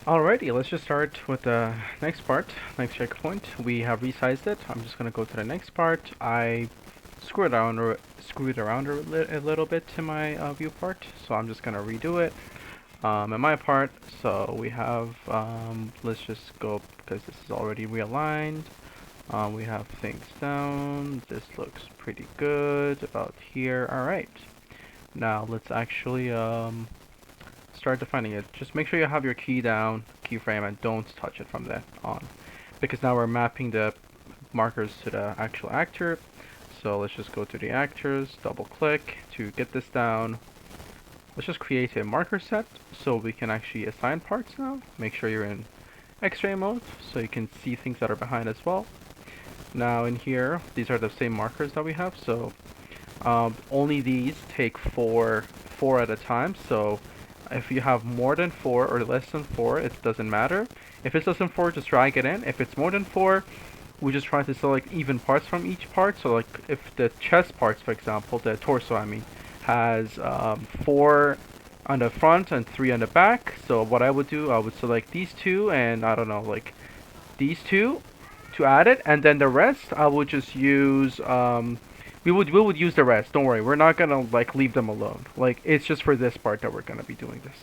Alrighty, let's just start with the next part, next checkpoint. We have resized it. I'm just gonna go to the next part. I screwed around a little bit to my view part, so I'm just gonna redo it in my part. So we have, let's just go because this is already realigned. We have things down. This looks pretty good about here. Alright, now let's actually start defining it. Just make sure you have your key down, keyframe, and don't touch it from then on. Because now we're mapping the markers to the actual actor. So let's just go to the actors, double click to get this down. Let's just create a marker set so we can actually assign parts now. Make sure you're in X-ray mode so you can see things that are behind as well. Now in here, these are the same markers that we have. So only these take four at a time. So if you have more than 4 or less than 4, it doesn't matter. If it's less than 4, just drag it in. If it's more than 4, we just try to select even parts from each part. So like if the chest parts, for example, the torso, I mean, has 4 on the front and 3 on the back. So what I would do, I would select these two and I don't know, like these two to add it, and then the rest I would just use we would use the rest. Don't worry, we're not gonna like leave them alone. Like it's just for this part that we're gonna be doing this,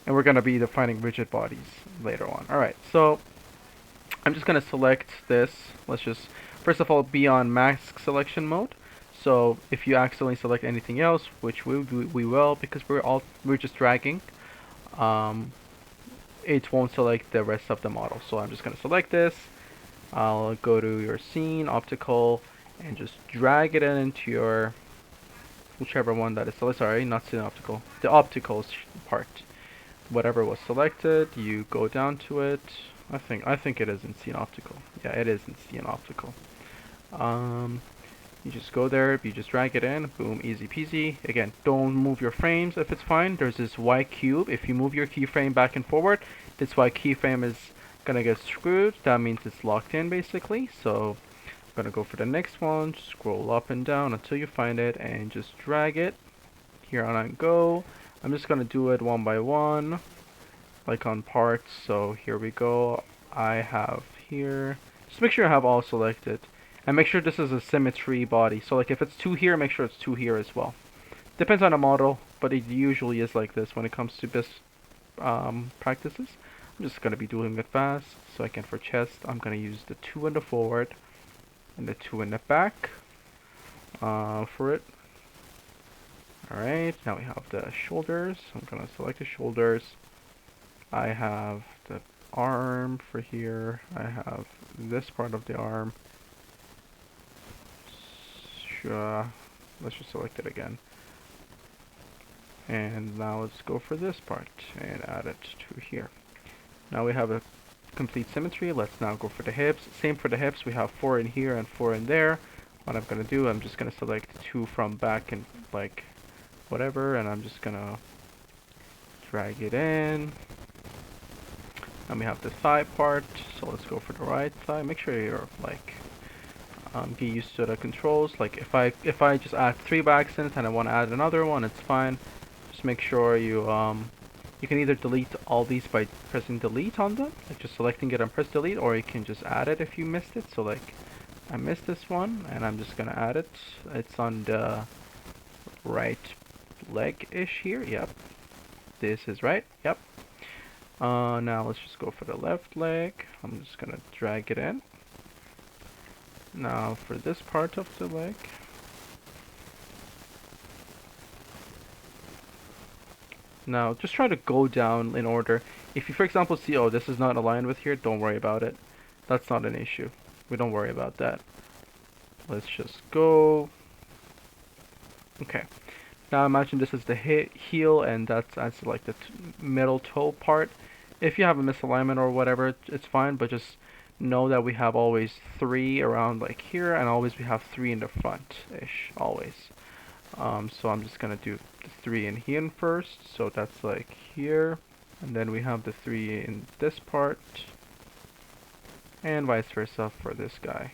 and we're gonna be defining rigid bodies later on. All right, so I'm just gonna select this. Let's just first of all be on mask selection mode. So if you accidentally select anything else, which we will because we're just dragging, um, it won't select the rest of the model. So I'm just gonna select this. I'll go to your scene, optical, and just drag it in into your whichever one that is selected. Sorry, not scene optical. The optical part. Whatever was selected, you go down to it. I think it is in scene optical. Yeah, it is in scene optical. Um, you just go there, you just drag it in, boom, easy peasy. Again, don't move your frames if it's fine. There's this Y cube. If you move your keyframe back and forward, this Y keyframe is gonna get screwed. That means it's locked in basically. So I'm gonna go for the next one, scroll up and down until you find it and just drag it. Here on and go. I'm just gonna do it one by one, like on parts. So here we go. I have here, just make sure you have all selected. And make sure this is a symmetry body. So like if it's 2 here, make sure it's 2 here as well. Depends on the model, but it usually is like this when it comes to this practices. I'm just gonna be doing it fast. So I can for chest, I'm gonna use the 2 in the forward and the 2 in the back for it. Alright, now we have the shoulders. I'm gonna select the shoulders. I have the arm for here. I have this part of the arm. Let's just select it again. And now let's go for this part and add it to here. Now we have a complete symmetry. Let's now go for the hips. Same for the hips. We have 4 in here and 4 in there. What I'm gonna do, I'm just gonna select 2 from back and like whatever, and I'm just gonna drag it in. And we have the thigh part. So let's go for the right thigh. Make sure you're like get used to the controls. Like if I just add 3 by accident and I want to add another one, it's fine. Just make sure you can either delete all these by pressing delete on them, like just selecting it and press delete, or you can just add it if you missed it. So like I missed this one and I'm just gonna add it. It's on the right leg-ish here. Yep. This is right. Yep. Now let's just go for the left leg. I'm just gonna drag it in. Now for this part of the leg, now just try to go down in order. If you for example see, oh, this is not aligned with here, don't worry about it. That's not an issue. We don't worry about that. Let's just go. Okay. Now imagine this is the heel and that's like the middle toe part. If you have a misalignment or whatever, it's fine, but just know that we have always 3 around like here, and always we have 3 in the front-ish, always. So I'm just gonna do the 3 in here first, so that's like here, and then we have the 3 in this part, and vice versa for this guy.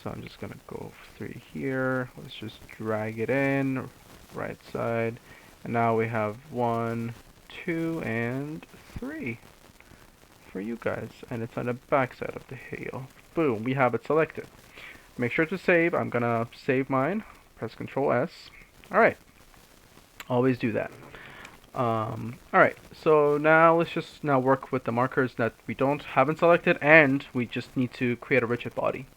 So I'm just gonna go 3 here, let's just drag it in, right side, and now we have 1, 2, and 3. for you guys, and it's on the back side of the hill. Boom, we have it selected. Make sure to save. I'm gonna save mine. Press Control S. Alright, always do that. Alright, so now let's just now work with the markers that we haven't selected, and we just need to create a rigid body.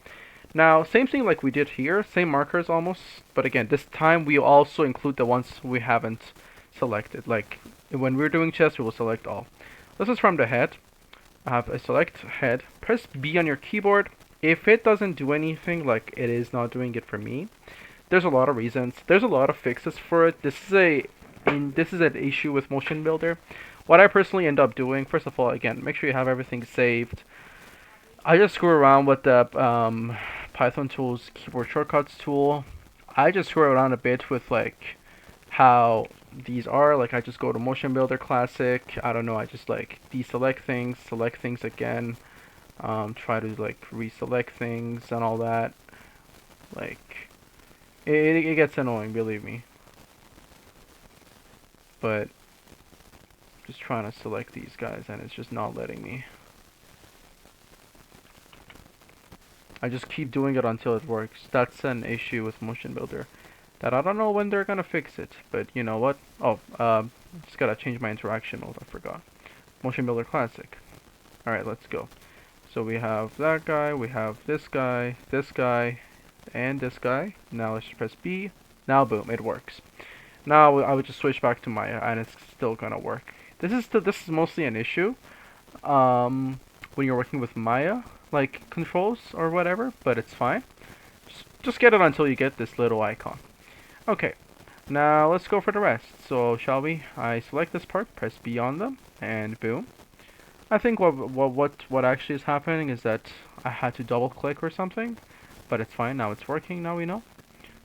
Now, same thing like we did here, same markers almost, but again, this time we also include the ones we haven't selected. Like, when we're doing chest, we will select all. This is from the head. I have a select head. Press B on your keyboard. If it doesn't do anything, like it is not doing it for me, there's a lot of reasons. There's a lot of fixes for it. This is an issue with Motion Builder. What I personally end up doing, first of all, again, make sure you have everything saved. I just screw around with the Python tools keyboard shortcuts tool. I just screw around a bit with like how these are. Like I just go to Motion Builder Classic. I don't know. I just like deselect things, select things again. Try to like reselect things and all that. Like it gets annoying, believe me. But just trying to select these guys and it's just not letting me. I just keep doing it until it works. That's an issue with Motion Builder. That I don't know when they're gonna fix it, but you know what? Oh, just gotta change my interaction mode, I forgot. Motion Builder Classic. Alright, let's go. So we have that guy, we have this guy, and this guy. Now let's press B. Now boom, it works. Now I would just switch back to Maya and it's still gonna work. This is mostly an issue when you're working with Maya like controls or whatever, but it's fine. Just get it until you get this little icon. Okay, now let's go for the rest. So shall we? I select this part, press B on them, and boom. I think what actually is happening is that I had to double click or something, but it's fine. Now it's working. Now we know.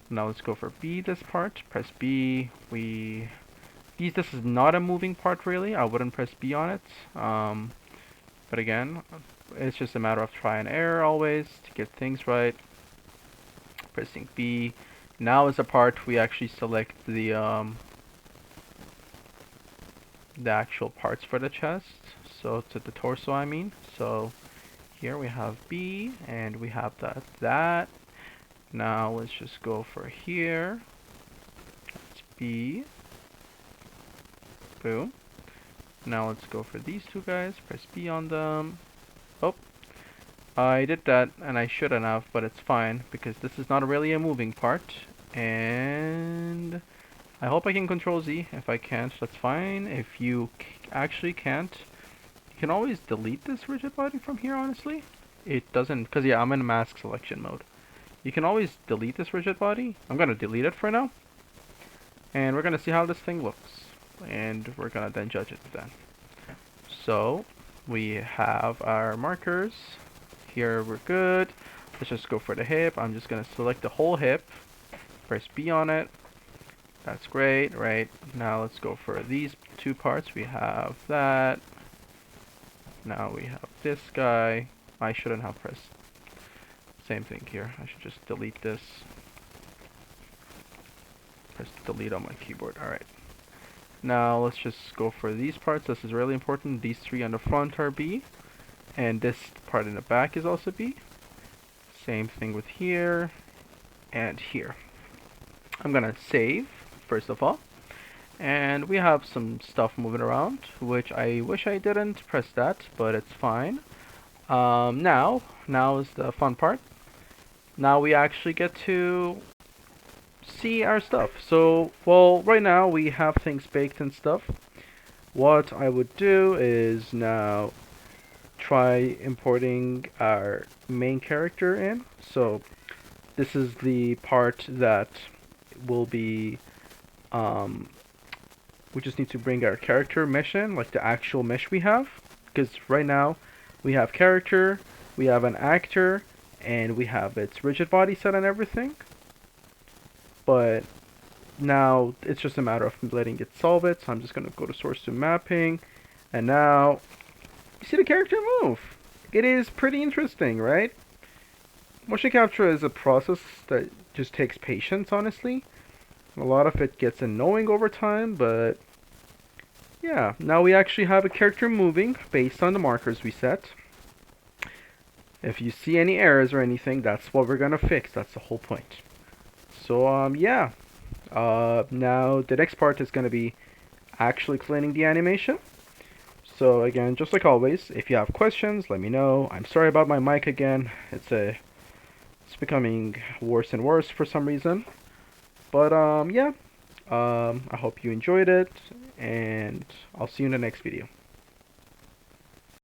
Now let's go for B. This part, press B. This is not a moving part really. I wouldn't press B on it. But again, it's just a matter of try and error always to get things right. Pressing B. Now is the part we actually select the actual parts for the chest. So to the torso, I mean. So here we have B, and we have that. Now let's just go for here. That's B. Boom. Now let's go for these two guys. Press B on them. Oh, I did that, and I shouldn't have, but it's fine because this is not really a moving part. And I hope I can control Z. If I can't, that's fine. If you actually can't, you can always delete this rigid body from here, honestly. It doesn't, because yeah, I'm in mask selection mode. You can always delete this rigid body. I'm going to delete it for now. And we're going to see how this thing looks. And we're going to then judge it then. So, we have our markers. Here we're good. Let's just go for the hip. I'm just going to select the whole hip. Press B on it. That's great, right? Now let's go for these two parts. We have that. Now we have this guy. I shouldn't have pressed. Same thing here. I should just delete this. Press delete on my keyboard. Alright. Now let's just go for these parts. This is really important. These three on the front are B. And this part in the back is also B. Same thing with here and here. I'm gonna save first of all. And we have some stuff moving around, which I wish I didn't press that, but it's fine. Now is the fun part. Now we actually get to see our stuff. So, well, right now we have things baked and stuff. What I would do is now try importing our main character in. So, this is the part that will be, we just need to bring our character mesh in, like the actual mesh we have. Because right now, we have character, we have an actor, and we have its rigid body set and everything. But now it's just a matter of letting it solve it. So I'm just going to go to source to mapping. And now you see the character move. It is pretty interesting, right? Motion capture is a process that just takes patience, honestly. A lot of it gets annoying over time, but yeah, now we actually have a character moving based on the markers we set. If you see any errors or anything, that's what we're gonna fix. That's the whole point. So yeah. Now the next part is gonna be actually cleaning the animation. So again, just like always, if you have questions, let me know. I'm sorry about my mic again. It's becoming worse and worse for some reason. But yeah. I hope you enjoyed it, and I'll see you in the next video.